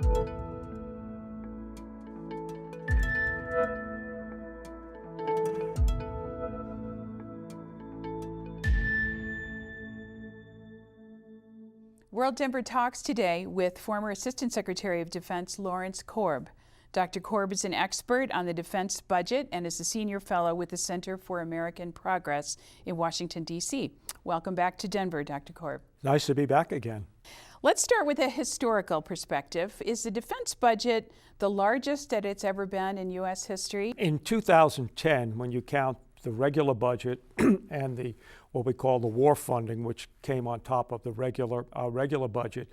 World Denver talks today with former Assistant Secretary of Defense Lawrence Korb. Dr. Korb is an expert on the defense budget and is a senior fellow with the Center for American Progress in Washington, D.C. Welcome back to Denver, Dr. Korb. Nice to be back again. Let's start with a historical perspective. Is the defense budget the largest that it's ever been in U.S. history? In 2010, when you count the regular budget and the what we call the war funding, which came on top of the regular budget,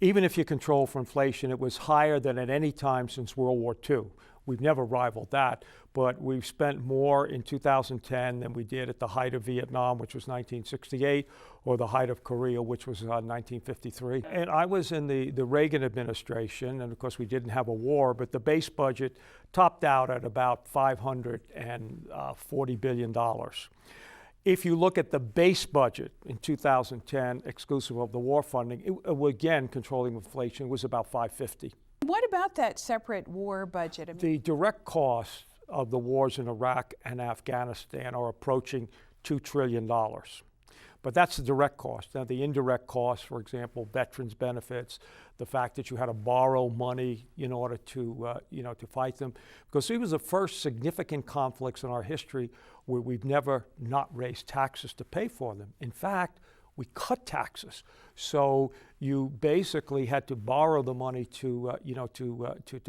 even if you control for inflation, it was higher than at any time since World War II. We've never rivaled that, but we've spent more in 2010 than we did at the height of Vietnam, which was 1968, or the height of Korea, which was 1953. And I was in the Reagan administration, and of course we didn't have a war, but the base budget topped out at about $540 billion. If you look at the base budget in 2010, exclusive of the war funding, it, again, controlling inflation, was about $550. What about that separate war budget? The direct costs of the wars in Iraq and Afghanistan are approaching $2 trillion. But that's the direct cost. Now, the indirect costs, for example, veterans benefits, the fact that you had to borrow money in order to fight them, because these were the first significant conflicts in our history where we've never not raised taxes to pay for them. In fact, we cut taxes, so you basically had to borrow the money to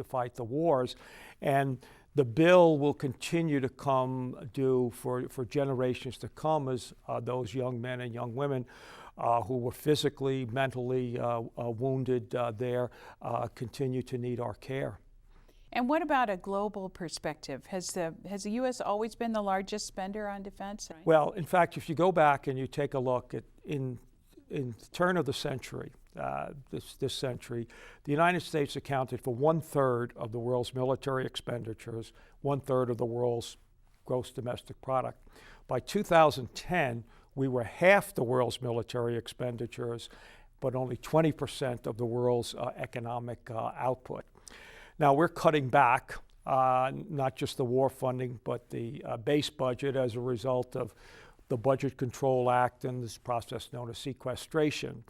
fight the wars, and the bill will continue to come due for generations to come as those young men and young women who were physically, mentally wounded there continue to need our care. And what about a global perspective? Has the U.S. always been the largest spender on defense? Well, in fact, if you go back and you take a look at in the turn of the century, this century, the United States accounted for 1/3 of the world's military expenditures, 1/3 of the world's gross domestic product. By 2010, we were half the world's military expenditures, but only 20% of the world's economic output. Now we're cutting back, not just the war funding, but the base budget as a result of the Budget Control Act and this process known as sequestration.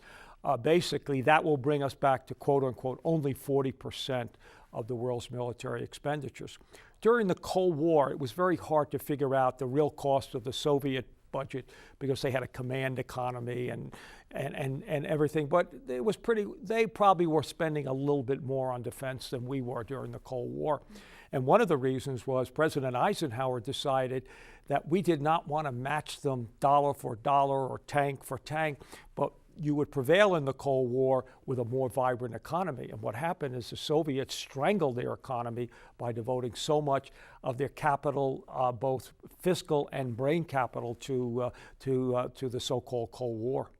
Basically, that will bring us back to, quote unquote, only 40% of the world's military expenditures. During the Cold War, it was very hard to figure out the real cost of the Soviet budget because they had a command economy and everything, but it was they probably were spending a little bit more on defense than we were during the Cold War. And one of the reasons was President Eisenhower decided that we did not want to match them dollar for dollar or tank for tank, but you would prevail in the Cold War with a more vibrant economy. And what happened is the Soviets strangled their economy by devoting so much of their capital, both fiscal and brain capital, to the so-called Cold War.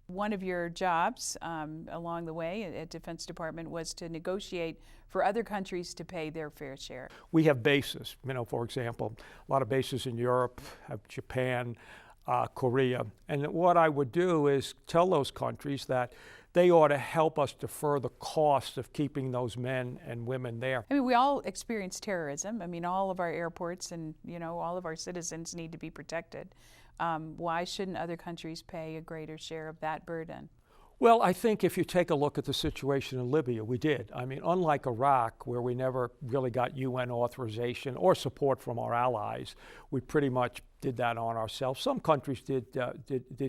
One of your jobs along the way at Defense Department was to negotiate for other countries to pay their fair share. We have bases, for example, a lot of bases in Europe, have Japan, Korea. And what I would do is tell those countries that they ought to help us defer the cost of keeping those men and women there. I mean, we all experience terrorism. I mean, all of our airports and, all of our citizens need to be protected. Why shouldn't other countries pay a greater share of that burden? Well, I think if you take a look at the situation in Libya, we did. I mean, unlike Iraq, where we never really got UN authorization or support from our allies, we pretty much did that on ourselves. Some countries did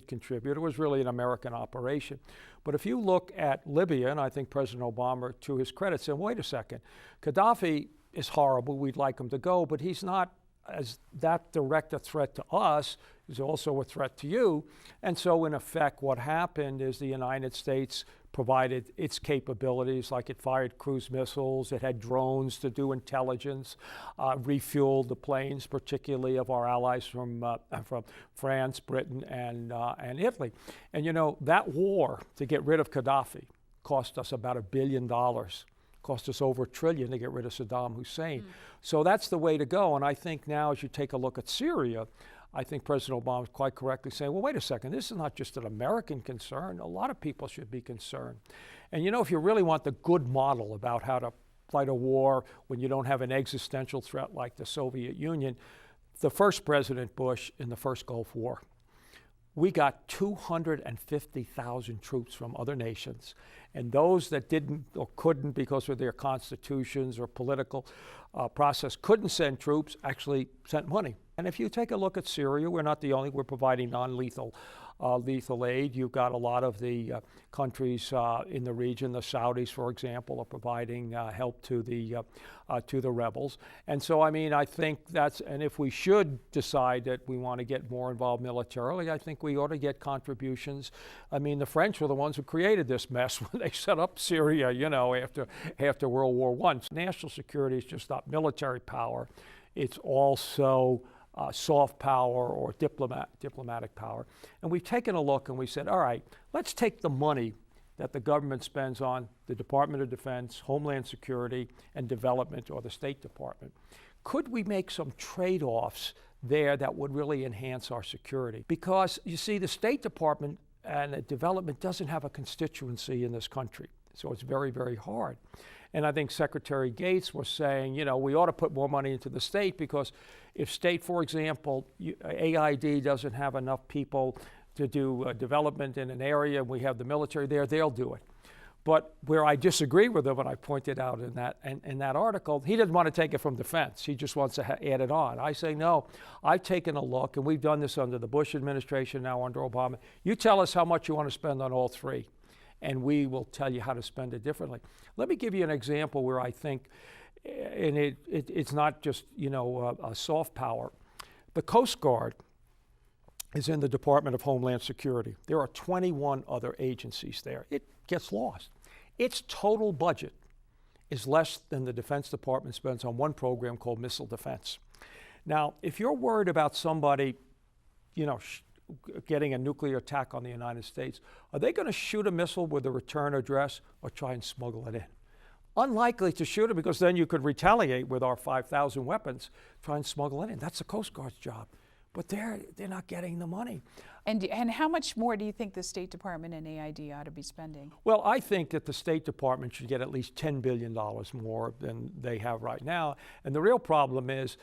contribute. It was really an American operation. But if you look at Libya, and I think President Obama, to his credit, said, wait a second, Gaddafi is horrible, we'd like him to go, but he's not as that direct a threat to us, is also a threat to you. And so in effect, what happened is the United States provided its capabilities, like it fired cruise missiles, it had drones to do intelligence, refueled the planes, particularly of our allies from France, Britain, and Italy. And that war to get rid of Gaddafi cost us about $1 billion. Cost us over $1 trillion to get rid of Saddam Hussein. So that's the way to go. And I think now as you take a look at Syria, I think President Obama is quite correctly saying, well, wait a second, this is not just an American concern. A lot of people should be concerned. And you know, if you really want the good model about how to fight a war when you don't have an existential threat like the Soviet Union, the first President Bush in the first Gulf War. We got 250,000 troops from other nations, and those that didn't or couldn't because of their constitutions or political process couldn't send troops actually sent money. And if you take a look at Syria, we're not the only, we're providing non-lethal lethal aid. You've got a lot of the countries in the region, the Saudis, for example, are providing help to the rebels. And so, I mean, I think that's, and if we should decide that we want to get more involved militarily, I think we ought to get contributions. I mean, the French were the ones who created this mess when they set up Syria, you know, after World War I. National security is just not military power. It's also soft power or diplomatic power. And we've taken a look and we said, all right, let's take the money that the government spends on the Department of Defense, Homeland Security, and Development, or the State Department. Could we make some trade-offs there that would really enhance our security? Because, you see, the State Department and the Development doesn't have a constituency in this country. So it's very, very hard. And I think Secretary Gates was saying, you know, we ought to put more money into the state, because if state, for example, AID doesn't have enough people to do development in an area, and we have the military there, they'll do it. But where I disagree with him, and I pointed out in that article, he doesn't want to take it from defense. He just wants to add it on. I say, no, I've taken a look, and we've done this under the Bush administration, now under Obama. You tell us how much you want to spend on all three, and we will tell you how to spend it differently. Let me give you an example where I think, and it's not just, you know, a soft power. The Coast Guard is in the Department of Homeland Security. There are 21 other agencies there. It gets lost. Its total budget is less than the Defense Department spends on one program called missile defense. Now, if you're worried about somebody, you know, getting a nuclear attack on the United States, are they going to shoot a missile with a return address or try and smuggle it in? Unlikely to shoot it, because then you could retaliate with our 5,000 weapons, try and smuggle it in. That's the Coast Guard's job. But they're not getting the money. And how much more do you think the State Department and AID ought to be spending? Well, I think that the State Department should get at least $10 billion more than they have right now. And the real problem is,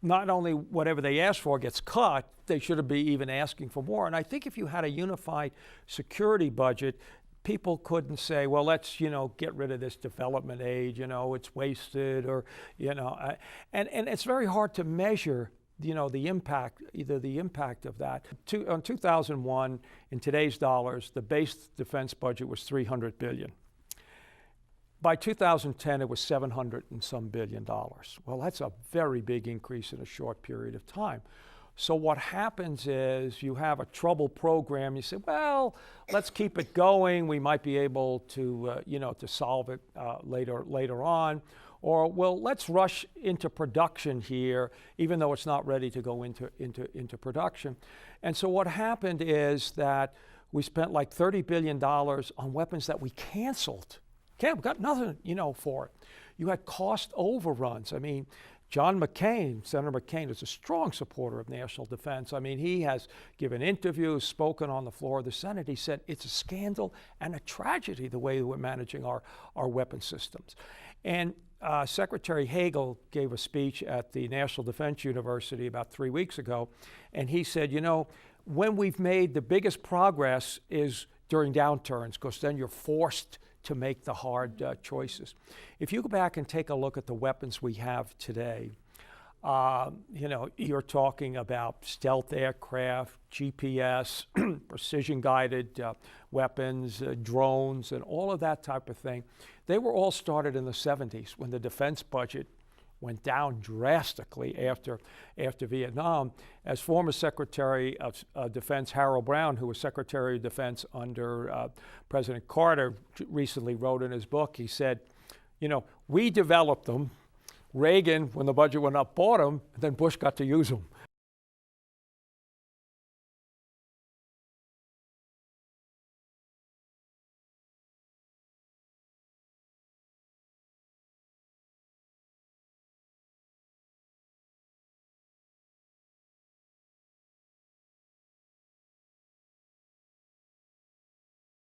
not only whatever they ask for gets cut, they should be even asking for more. And I think if you had a unified security budget, people couldn't say, well, let's, you know, get rid of this development aid, you know, it's wasted, or, you know, and it's very hard to measure, you know, the impact, either the impact of that. In 2001, in today's dollars, the base defense budget was $300 billion. By 2010, it was $700 and some billion. Well, that's a very big increase in a short period of time. So what happens is you have a troubled program. You say, well, let's keep it going. We might be able to, you know, to solve it later on. Or, well, let's rush into production here, even though it's not ready to go into production. And so what happened is that we spent like $30 billion on weapons that we canceled. We got nothing, you know, for it. You had cost overruns. I mean, John McCain, Senator McCain, is a strong supporter of national defense. I mean, he has given interviews, spoken on the floor of the Senate. He said it's a scandal and a tragedy the way we're managing our weapon systems. And Secretary Hagel gave a speech at the National Defense University about 3 weeks ago, and he said, you know, when we've made the biggest progress is during downturns, because then you're forced to make the hard choices. If you go back and take a look at the weapons we have today, you know, you're talking about stealth aircraft, GPS, precision-guided weapons, drones, and all of that type of thing. They were all started in the 70s when the defense budget went down drastically after Vietnam. As former Secretary of Defense Harold Brown, who was Secretary of Defense under President Carter, recently wrote in his book, he said, you know, we developed them. Reagan, when the budget went up, bought them, and then Bush got to use them.